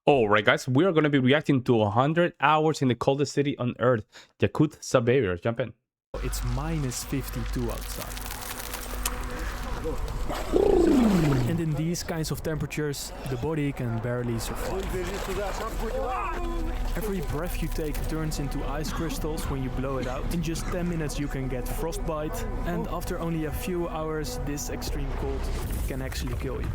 Alright guys, we are going to be reacting to 100 hours in the coldest city on earth, Yakutsk, Siberia. Jump in. It's minus 52 outside. And in these kinds of temperatures, the body can barely survive. Every breath you take turns into ice crystals when you blow it out. In just 10 minutes you can get frostbite, and after only a few hours, this extreme cold can actually kill you.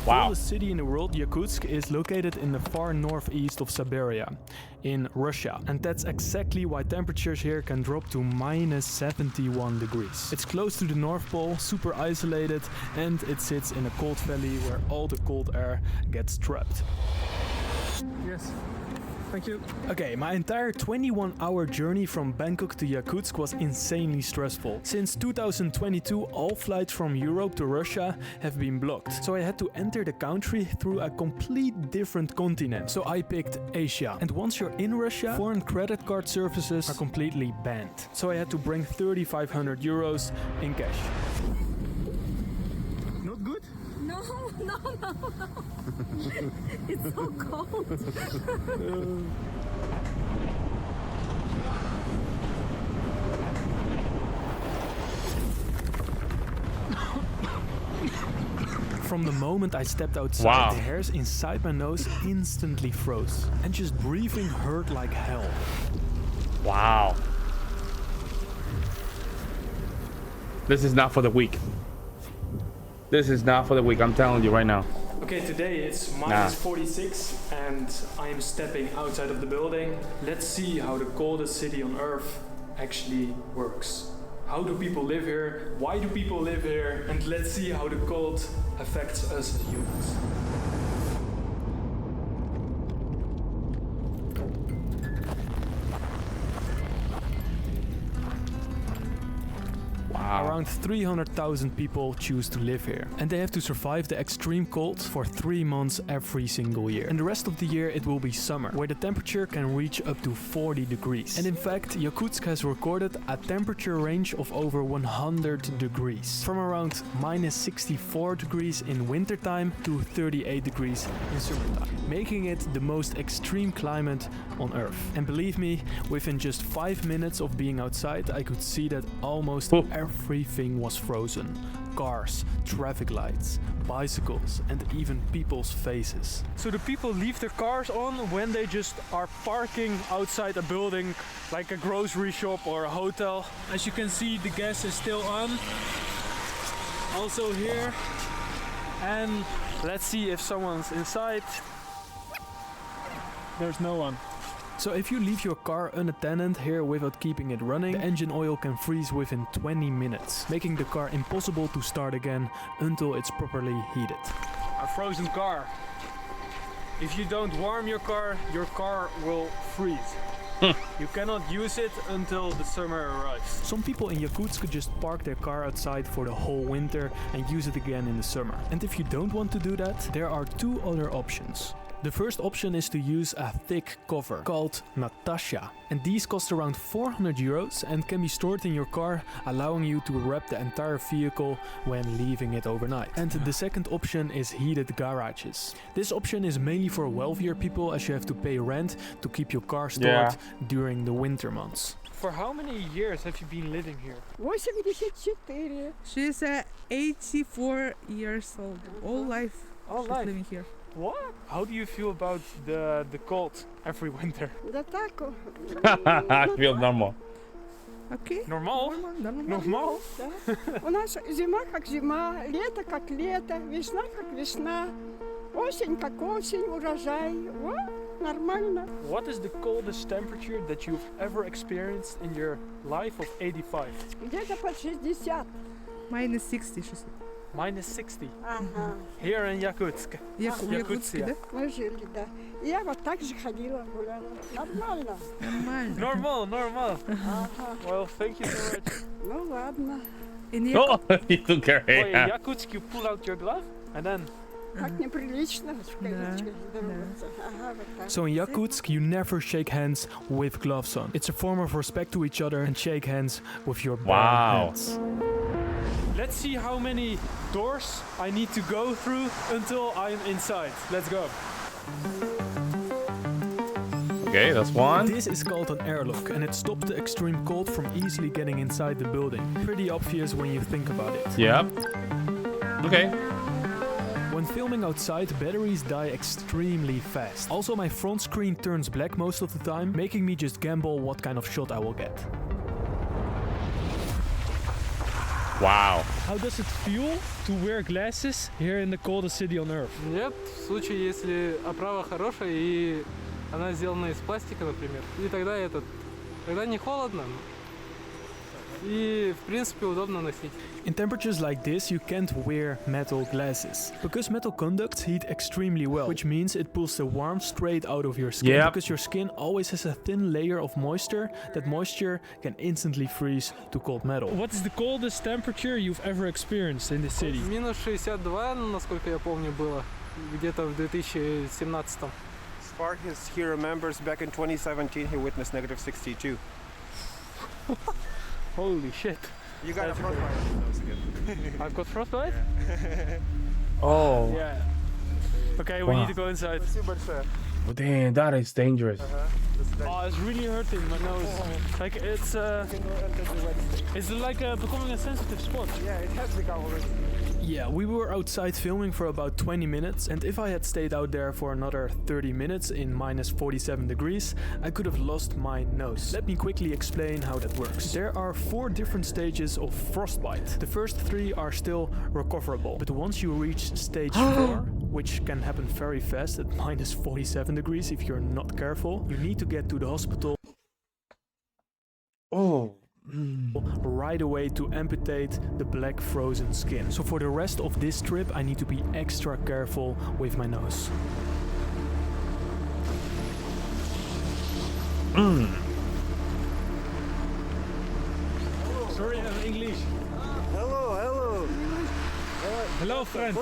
The coldest city in the world, Yakutsk, is located in the far northeast of Siberia, in Russia. And that's exactly why temperatures here can drop to minus 71 degrees. It's close to the North Pole, super isolated, and it sits in a cold valley where all the cold air gets trapped. Yes. Thank you. Okay, my entire 21-hour journey from Bangkok to Yakutsk was insanely stressful. Since 2022, all flights from Europe to Russia have been blocked. So I had to enter the country through a complete different continent. So I picked Asia. And once you're in Russia, foreign credit card services are completely banned. So I had to bring 3,500 euros in cash. Not good? No. It's so cold. From the moment I stepped outside, Wow. the hairs inside my nose instantly froze. And just breathing hurt like hell. Wow. This is not for the weak. This is not for the weak, I'm telling you right now. Okay, today it's minus 46 and I'm stepping outside of the building. Let's see how the coldest city on earth actually works. How do people live here? Why do people live here? And let's see how the cold affects us as humans. Around 300,000 people choose to live here, and they have to survive the extreme cold for 3 months every single year. And the rest of the year it will be summer, where the temperature can reach up to 40 degrees. And in fact, Yakutsk has recorded a temperature range of over 100 degrees, from around minus 64 degrees in wintertime to 38 degrees in summertime, making it the most extreme climate on Earth. And believe me, within just 5 minutes of being outside, I could see that almost everything was frozen. Cars, traffic lights, bicycles, and even people's faces. So the people leave their cars on when they just are parking outside a building, like a grocery shop or a hotel. As you can see, the gas is still on. Also here. And let's see if someone's inside. There's no one. So if you leave your car unattended here without keeping it running, the engine oil can freeze within 20 minutes, making the car impossible to start again until it's properly heated. A frozen car. If you don't warm your car will freeze. You cannot use it until the summer arrives. Some people in Yakutsk just park their car outside for the whole winter and use it again in the summer. And if you don't want to do that, there are two other options. The first option is to use a thick cover called Natasha, and these cost around 400 euros and can be stored in your car, allowing you to wrap the entire vehicle when leaving it overnight. And the second option is heated garages. This option is mainly for wealthier people, as you have to pay rent to keep your car stored during the winter months. For how many years have you been living here? 84. She's 84 years old. All life she's living here. What? How do you feel about the cold every winter? Да так. I feel normal. Okay. Normal? Normal? Да. У нас зима как зима, лето как лето, весна как весна, осень как осень, урожай. О, нормально. What is the coldest temperature that you've ever experienced in your life of 85? Где-то под 60. Minus 60, she said. Minus 60. Ага. Here in Yakutsk. Якутске, да? Мы жили, да. И я вот так же ходила, гуляла. Нормально. Нормально. Normal. Ага. Well, thank you so much. Ну ладно. In Oh, he took her Oh, in hair. Yakutsk you pull out your glove and then... Как неприлично в кавычках здороваться. Ага, вот так. So in Yakutsk you never shake hands with gloves on. It's a form of respect to each other and shake hands with your bare hands. Let's see how many doors I need to go through until I'm inside. Let's go. Okay, that's one. This is called an airlock, and it stops the extreme cold from easily getting inside the building. Pretty obvious when you think about it. Yep. Okay. When filming outside, batteries die extremely fast. Also, my front screen turns black most of the time, making me just gamble what kind of shot I will get. Wow. How does it feel to wear glasses here in the coldest city on earth? Нет, в случае, если оправа хорошая и она сделана из пластика, например, и тогда не холодно и, в принципе, удобно носить. In temperatures like this, you can't wear metal glasses. Because metal conducts heat extremely well, which means it pulls the warmth straight out of your skin. Yep. Because your skin always has a thin layer of moisture, that moisture can instantly freeze to cold metal. What is the coldest temperature you've ever experienced in the city? Минус 62, насколько я помню, было где-то в 2017. Spartans, he remembers back in 2017 he witnessed negative 62. Holy shit. You got a frostbite on your nose again. I've got frostbite? Oh. Yeah. Okay, we Wow. need to go inside. Damn, that is dangerous. Oh, it's really hurting my nose. Like it's like becoming a sensitive spot. Yeah, it has become already. Yeah, we were outside filming for about 20 minutes, and if I had stayed out there for another 30 minutes in minus 47 degrees, I could have lost my nose. Let me quickly explain how that works. There are 4 different stages of frostbite. The first 3 are still recoverable, but once you reach stage 4, which can happen very fast at minus 47 degrees if you're not careful, you need to get to the hospital right away to amputate the black frozen skin. So for the rest of this trip I need to be extra careful with my nose. Sorry, English. Hello. Hello, friend.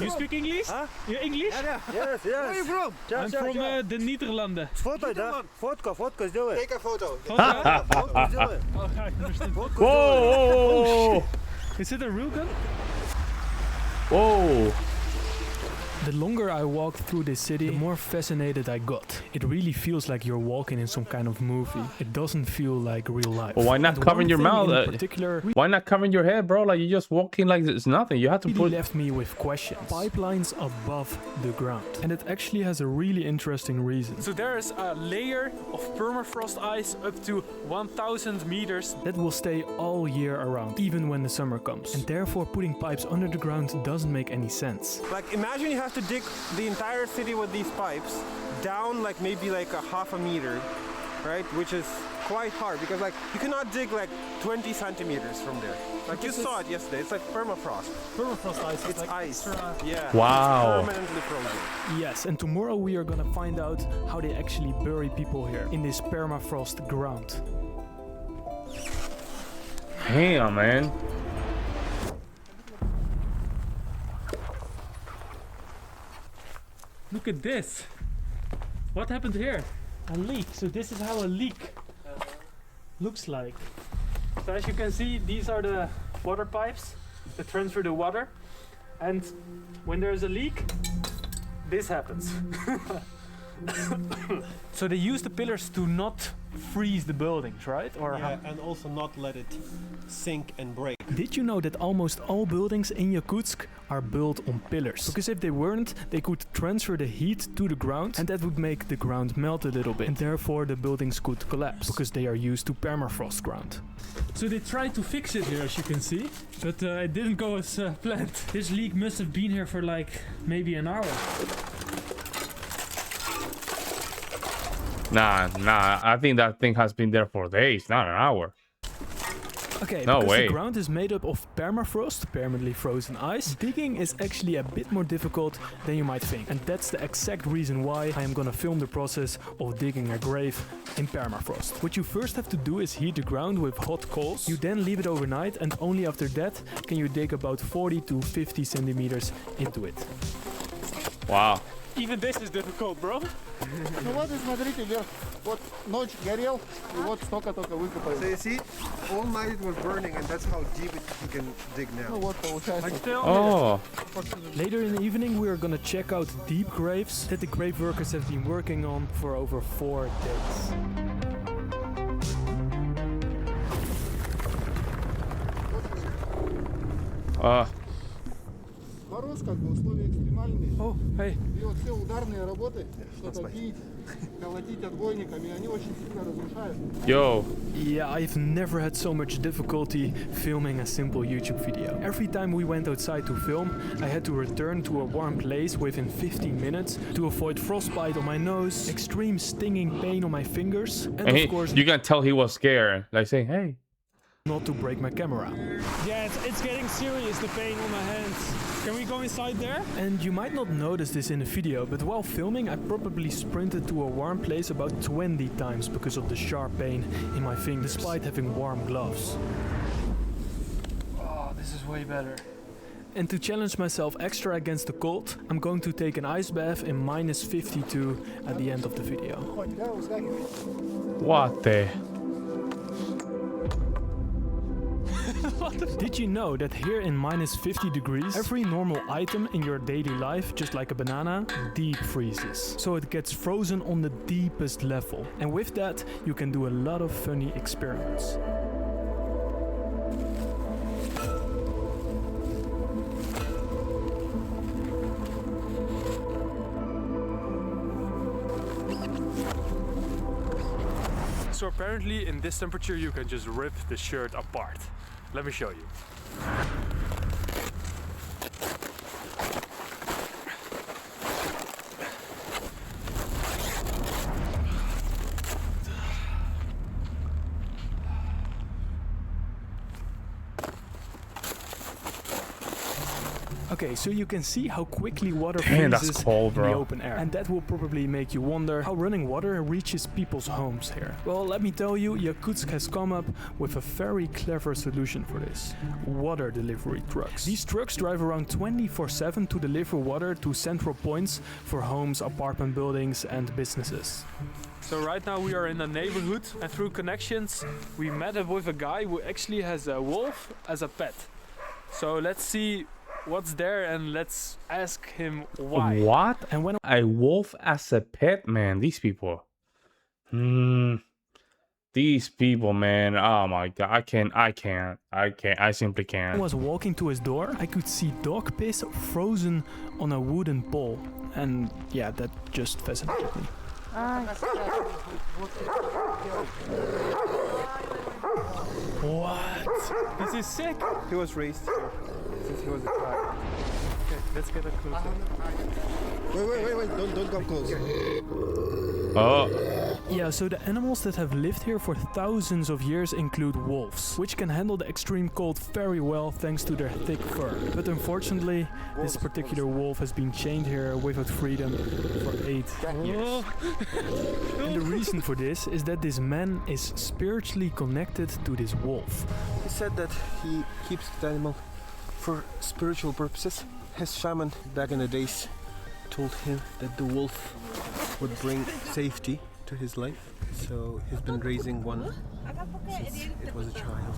You speak English? Huh? You English? Yes. Where are you from? I'm from the Nederlanden. Фото, да? Фотка сделай. Take a photo. Oh, сделай. I understand. Whoa! Is it a real gun? Whoa! The longer I walked through this city, the more fascinated I got. It really feels like you're walking in some kind of movie. It doesn't feel like real life. Well, why not And covering one your thing mouth? in particular Why not covering your head, bro? Like you're just walking like it's nothing. You have to really put. left me with questions. Pipelines above the ground. And it actually has a really interesting reason. So there is a layer of permafrost ice up to 1,000 meters. That will stay all year around, even when the summer comes. And therefore putting pipes under the ground doesn't make any sense. Like imagine you have to dig the entire city with these pipes down like maybe like a half a meter, right? Which is quite hard because like you cannot dig like 20 centimeters from there. Like you saw it yesterday, it's like permafrost. Permafrost ice. It's like ice. extra- Yeah. Wow. It's permanently frozen. Yes, and tomorrow we are gonna find out how they actually bury people here in this permafrost ground. Damn, man. Look at this. What happened here? A leak. So this is how a leak looks like. So as you can see, these are the water pipes that transfer the water. And when there's a leak, this happens. So they use the pillars to not freeze the buildings, right? Or Yeah, and also not let it sink and break. Did you know that almost all buildings in Yakutsk are built on pillars? Because if they weren't, they could transfer the heat to the ground and that would make the ground melt a little bit. And therefore the buildings could collapse because they are used to permafrost ground. So they tried to fix it here, as you can see, but it didn't go as planned. This leak must have been here for like maybe an hour. Nah. I think that thing has been there for days, not an hour. Okay, No because way. the ground is made up of permafrost, permanently frozen ice, digging is actually a bit more difficult than you might think. And that's the exact reason why I am gonna film the process of digging a grave in permafrost. What you first have to do is heat the ground with hot coals. You then leave it overnight and only after that can you dig about 40 to 50 centimeters into it. Wow. Even this is difficult, bro. Ну вот и смотрите вверх. Вот ночь горел, и вот столько только выкопали. So you see, all night it was burning, and that's how deep he can dig now. Ну вот получается. Oh. Later in the evening, we are gonna check out deep graves that the grave workers have been working on for over 4 days. Мороз как бы условия экстремальные. Oh, hey. И вот все ударные работы, что-то бить, колотить отбойниками, они очень сильно разрушают. Yo. Yeah, I've never had so much difficulty filming a simple YouTube video. Every time we went outside to film, I had to return to a warm place within 15 minutes to avoid frostbite on my nose, extreme stinging pain on my fingers, and of course, you can tell he was scared. Like saying, hey. not to break my camera. Yeah, it's getting serious, the pain on my hands. Can we go inside there? And you might not notice this in the video, but while filming I probably sprinted to a warm place about 20 times because of the sharp pain in my fingers, despite having warm gloves. Oh, this is way better. And to challenge myself extra against the cold, I'm going to take an ice bath in minus 52 at the end of the video. What the? Did you know that here in minus 50 degrees, every normal item in your daily life, just like a banana, deep freezes. So it gets frozen on the deepest level. And with that, you can do a lot of funny experiments. So apparently in this temperature you can just rip the shirt apart. Let me show you. Okay, so you can see how quickly water Damn, that's freezes cold, in the bro. open air. And that will probably make you wonder how running water reaches people's homes here. Well, let me tell you, Yakutsk has come up with a very clever solution for this. Water delivery trucks. These trucks drive around 24/7 to deliver water to central points for homes, apartment buildings and businesses. So right now we are in a neighborhood, and through connections we met up with a guy who actually has a wolf as a pet. So let's see what's there and let's ask him why. What? And when A wolf as a pet, man. These people. These people, man. Oh my god. I simply I can't. was walking to his door, I could see dog piss frozen on a wooden pole. And yeah, that just fascinated me. What? This is sick. He was raised here since he was a child. Okay, let's get a closer. Wait, don't come close. Oh. Yeah, so the animals that have lived here for thousands of years include wolves, which can handle the extreme cold very well thanks to their thick fur. But unfortunately, this particular wolf has been chained here without freedom for 8 years. And the reason for this is that this man is spiritually connected to this wolf. He said that he keeps the animal for spiritual purposes. His shaman back in the days told him that the wolf would bring safety to his life, so he's been raising one since it was a child.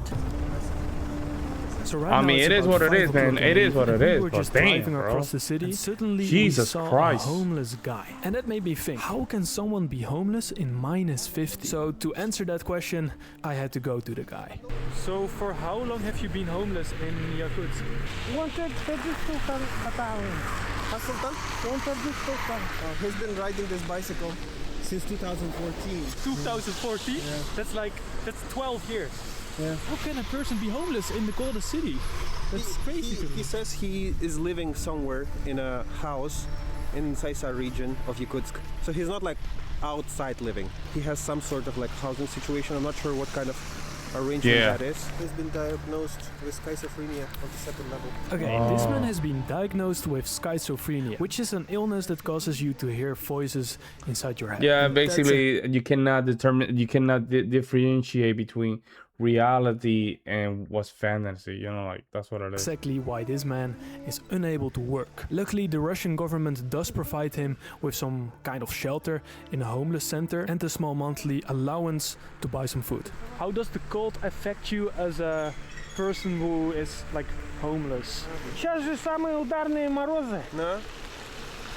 So right I now mean, it's it is about what it 5 is, man. o'clock in It the is what evening. it is, We were but just damn, driving bro. across the city, and suddenly Jesus we saw Christ. a homeless guy. And that made me think, how can someone be homeless in minus 50? So to answer that question, I had to go to the guy. So for how long have you been homeless in Yakutsk? He's been riding this bicycle since 2014. 2014? Yeah. That's 12 years. Yeah. How can a person be homeless in the coldest city? That's crazy to me. He says he is living somewhere in a house in Saisa region of Yakutsk. So he's not like outside living. He has some sort of like housing situation. I'm not sure what kind of arrangement that is. He's been diagnosed with schizophrenia on the 2nd level. Okay, this man has been diagnosed with schizophrenia, which is an illness that causes you to hear voices inside your head. Yeah, And that's basically, you cannot differentiate between reality and what's fantasy, you know, like that's what it is. Exactly why this man is unable to work. Luckily, the Russian government does provide him with some kind of shelter in a homeless center and a small monthly allowance to buy some food. How does the cold affect you as a person who is like homeless? Сейчас же самые ударные морозы. No?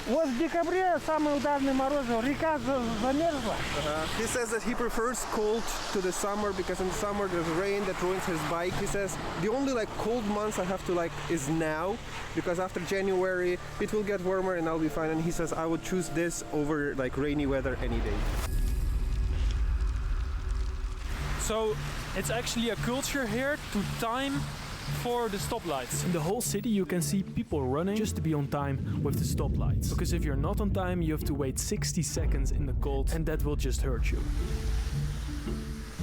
Вот в декабре самые ударные морозы. Река замерзла. He says that he prefers cold to the summer because in the summer there's rain that ruins his bike. He says the only like cold months I have to like is now because after January it will get warmer and I'll be fine. And he says I would choose this over like rainy weather any day. So it's actually a culture here to time for the stoplights. In the whole city you can see people running just to be on time with the stoplights. Because if you're not on time you have to wait 60 seconds in the cold and that will just hurt you.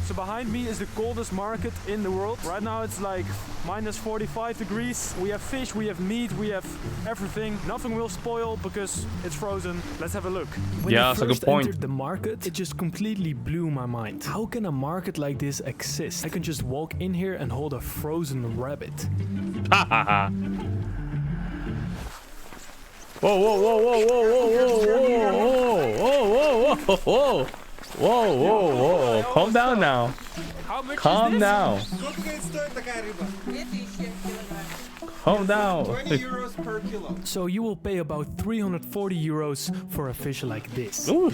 So behind me is the coldest market in the world. Right now it's like minus 45 degrees. We have fish, we have meat, we have everything. Nothing will spoil because it's frozen. Let's have a look. When Yeah, I that's a good first point. entered the market, it just completely blew my mind. How can a market like this exist? I can just walk in here and hold a frozen rabbit. Ha ha ha. Whoa, whoa, whoa, whoa, whoa, whoa, whoa, whoa, whoa, whoa, whoa. Whoa, whoa, whoa. Calm down now. How much Calm is this? down. Calm down. 20 euros per kilo. So you will pay about 340 euros for a fish like this. Ooh.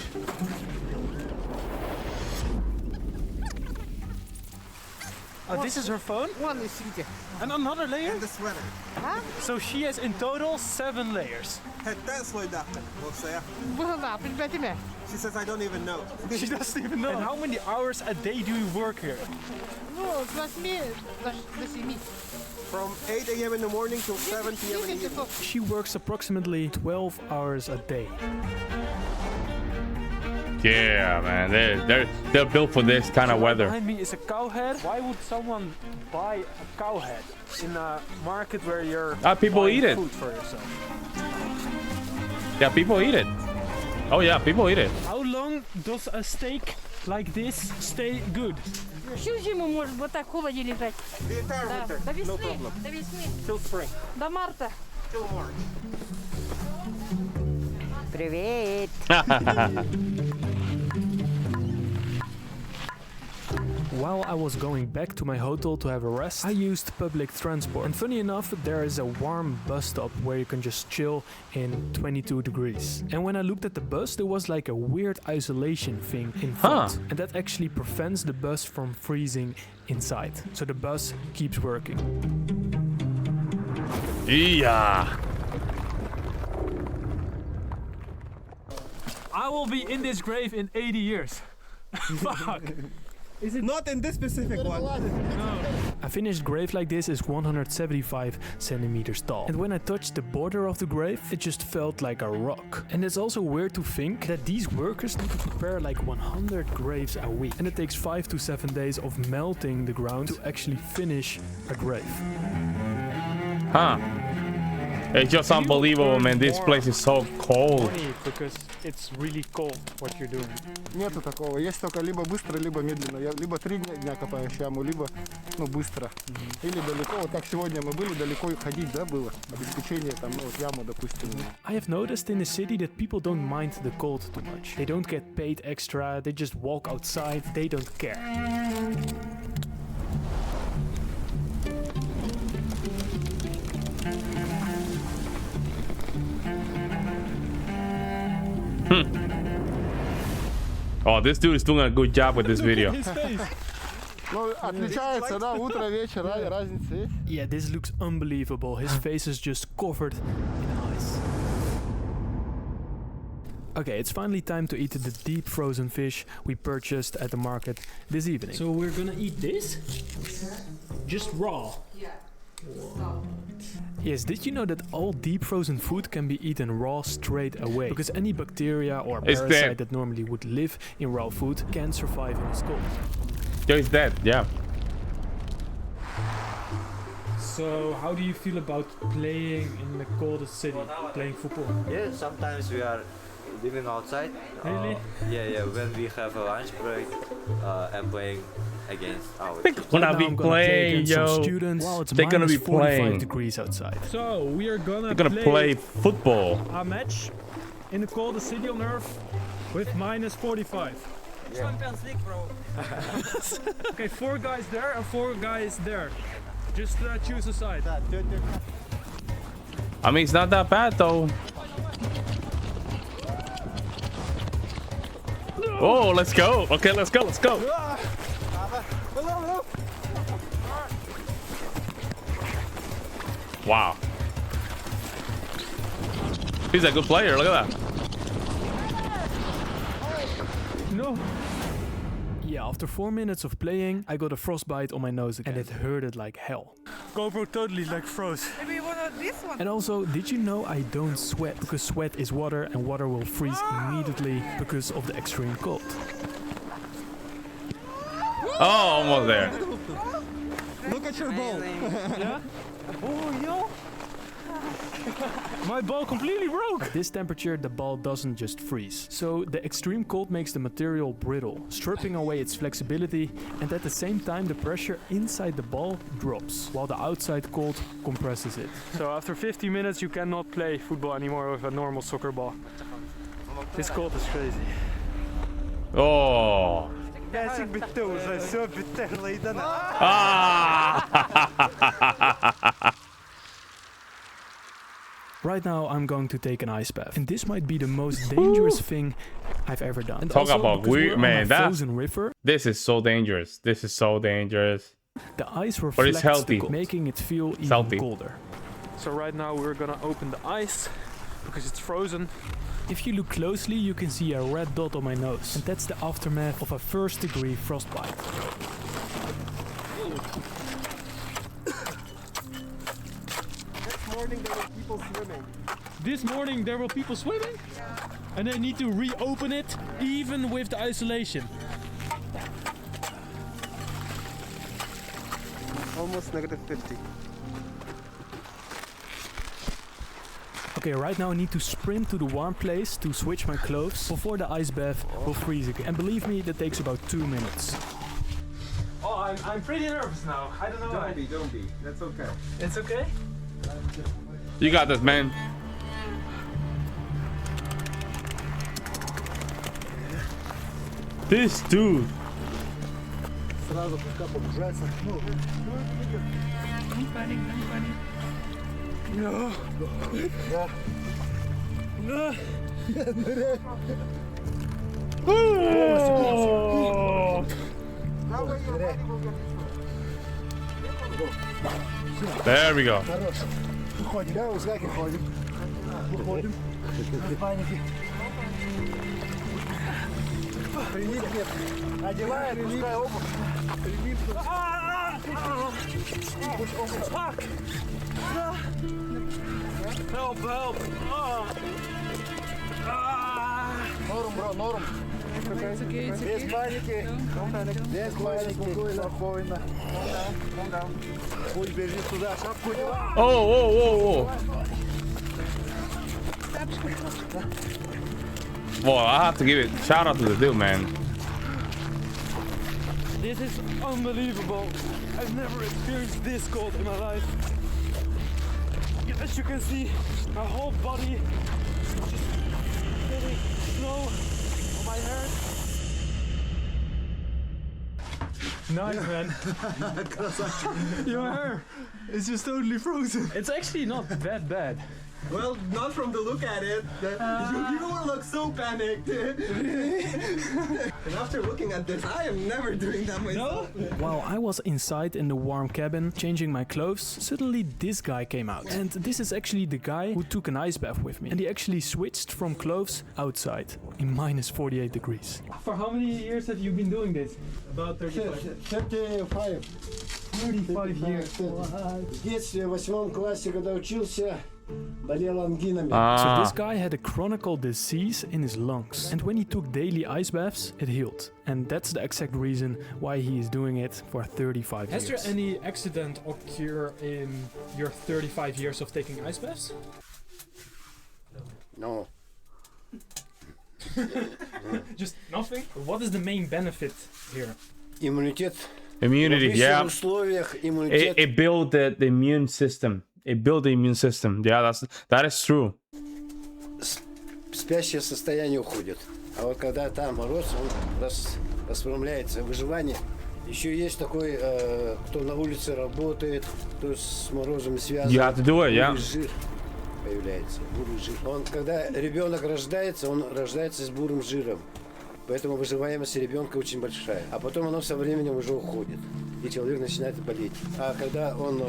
Oh, this is her phone? Вон ищите. And another layer? And the sweater. So she has in total 7 layers. Была, прибавьте. She says I don't even know. She doesn't even know. And how many hours a day do you work here? Ну, с 8 до 7. From 8 a.m. in the morning till 7 p.m. in the evening. She works approximately 12 hours a day. Yeah, man. They're built for this kind of weather. Behind me is a cow head. Why would someone buy a cow head in a market where you're People buying eat it. food for yourself? Yeah, people eat it. Oh yeah, people eat it. How long does a steak like this stay good? Всю зиму может вот так в холоде лежать. The entire Да. winter. До No весны, problem. до весны, Till spring. до марта. Till March. Привет. While I was going back to my hotel to have a rest, I used public transport. And funny enough, there is a warm bus stop where you can just chill in 22 degrees. And when I looked at the bus, there was like a weird isolation thing in front. And that actually prevents the bus from freezing inside. So the bus keeps working. Yeah. I will be in this grave in 80 years. Fuck. Is it not in this specific one? A finished grave like this is 175 centimeters tall. And when I touched the border of the grave, it just felt like a rock. And it's also weird to think that these workers need to prepare like 100 graves a week. And it takes 5 to 7 days of melting the ground to actually finish a grave. Huh. It's just unbelievable, man. This place is so cold. Because it's really cold what you're doing. Нету такого. Есть только либо быстро, либо медленно. Я либо 3 дня копаю яму, либо быстро. Или далеко. Вот как сегодня мы были, далеко ходить, да, было. Обеспечение там, яму, допустим. I have noticed in the city that people don't mind the cold too much. They don't get paid extra, they just walk outside, they don't care. Oh, this dude is doing a good job with this video. Ну, отличается, да, утро, вечер, разница есть. Yeah, this looks unbelievable. His face is just covered in ice. Okay, it's finally time to eat the deep frozen fish we purchased at the market this evening. So we're gonna eat this? Just raw? Yeah. Yes, did you know that all deep frozen food can be eaten raw straight away? Because any bacteria or It's parasite dead. that normally would live in raw food can't survive in its cold. Yo, he's dead, yeah. So how do you feel about playing in the coldest city, playing football? Yeah, sometimes we are living outside. Really? Yeah. When we have a lunch break, and playing against our. They're gonna be playing, yo. Students, while it's They're gonna be 45 playing. degrees outside. So we are They're gonna play football. a match in the coldest city on earth with minus 45. Champions League, bro. Okay, 4 guys there and 4 guys there. Just choose a side. I mean, it's not that bad though. Oh, let's go. Okay, let's go. Let's go. Wow. He's a good player. Look at that. No. Yeah, after 4 minutes of playing, I got a frostbite on my nose again, and it hurted like hell. GoPro totally like froze. Maybe you want this one? And also, did you know I don't sweat? Because sweat is water, and water will freeze immediately because of the extreme cold. Oh, almost there. Look at your ball. Yeah? Oh, yo. My ball completely broke. At this temperature, the ball doesn't just freeze. So the extreme cold makes the material brittle, stripping away its flexibility, and at the same time the pressure inside the ball drops, while the outside cold compresses it. So after 50 minutes you cannot play football anymore with a normal soccer ball. This cold is crazy. Oh. Right now I'm going to take an ice bath, and this might be the most dangerous thing I've ever done. And Talk also, about because weird, we're on man. a That frozen river, this is so dangerous. This is so dangerous. the ice But reflects it's healthy. the cold, making it feel even Healthy. colder. So right now we're gonna open the ice because it's frozen. If you look closely, you can see a red dot on my nose, and that's the aftermath of a first-degree frostbite. This morning there were people swimming, and they need to reopen it even with the isolation. Almost negative 50. Okay, right now I need to sprint to the warm place to switch my clothes before the ice bath will freeze again. And believe me, that takes about 2 minutes. Oh, I'm pretty nervous now. I don't know why. Don't be. That's okay. It's okay? You got this, man. This dude. Сразу пускай погружается. Don't panic, don't panic. No. Да. No. There we go. Хорош. Выходим, да, узнаки ходим. Выходим. Без паники. Прилипнет. Одевает, пускай обувь. Прилипнет. Пусть обувь. Help, help. Норм, бро, норм. It's okay, it's okay. Без паники. Без паники. Спокойно. Пусть бежит туда, шапку одевай. Oh. Well, I have to give it shout out to the dude, man. This is unbelievable. I've never experienced this cold in my life. As you can see, my whole body is just getting snow on my hair. Nice, man. Your hair is just totally frozen. It's actually not that bad. Well, not from the look at it. You look so panicked. And after looking at this, I am never doing that myself. No? While I was inside in the warm cabin, changing my clothes, suddenly this guy came out. And this is actually the guy who took an ice bath with me. And he actually switched from clothes outside in minus 48 degrees. For how many years have you been doing this? About 35. 35. 35 years. В детстве, в 8 классе, когда учился, болел ангинами. So this guy had a chronic disease in his lungs. And when he took daily ice baths, it healed. And that's the exact reason why he is doing it for 35 years. Has there any accident occur in your 35 years of taking ice baths? No. Just nothing? What is the main benefit here? Иммунитет. Immunity, yeah. условиях иммунитет. It built the immune system. It built the immune system. Yeah, that is true. Спящее состояние уходит. А вот когда там мороз, он расправляется. Выживание. Еще есть такой, кто на улице работает, кто с морозом связан. You have to do it, yeah. Жир появляется. Бурый жир. Он, когда ребенок рождается, он рождается с бурым жиром. Поэтому выживаемость ребенка очень большая. А потом оно со временем уже уходит. И человек начинает болеть. А когда он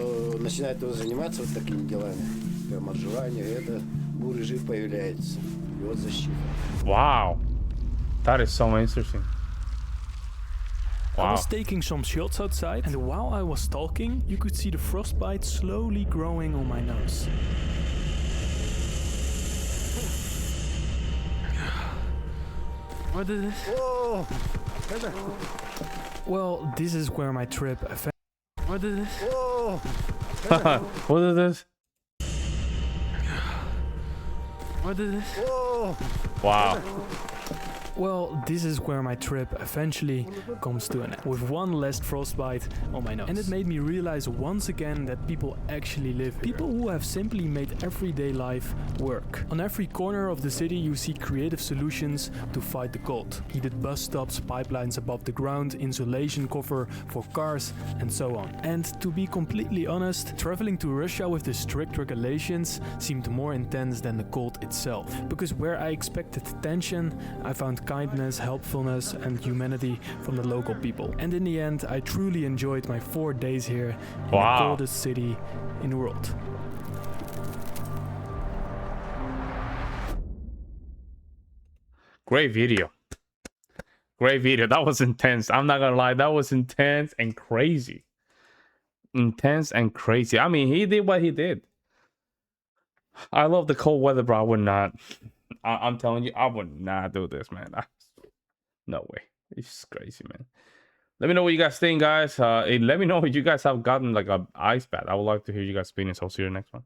начинает заниматься вот такими делами, прям отживание, это бурый жир появляется. И вот защита. Wow. That is so interesting. Wow. I was taking some shots outside, and while I was talking, you could see the frostbite slowly growing on my nose. What is this? Whoa! Well, this is where my trip What is this? Whoa! What is this? What is this? Whoa! Wow. Well, this is where my trip eventually comes to an end, with one last frostbite on my nose. And it made me realize once again that people actually live here. People who have simply made everyday life work. On every corner of the city you see creative solutions to fight the cold. Heated bus stops, pipelines above the ground, insulation cover for cars, and so on. And to be completely honest, traveling to Russia with the strict regulations seemed more intense than the cold itself. Because where I expected tension, I found kindness, helpfulness, and humanity from the local people. And in the end, I truly enjoyed my 4 days here in the coldest city in the world. Great video. Great video. That was intense. I'm not gonna lie. That was intense and crazy. Intense and crazy. I mean, he did what he did. I love the cold weather, bro. I would not. I'm telling you, I would not do this, man. No way. It's crazy, man. Let me know what you guys think, guys. Let me know if you guys have gotten like an ice bath. I would like to hear you guys' opinions. I'll see you in the next one.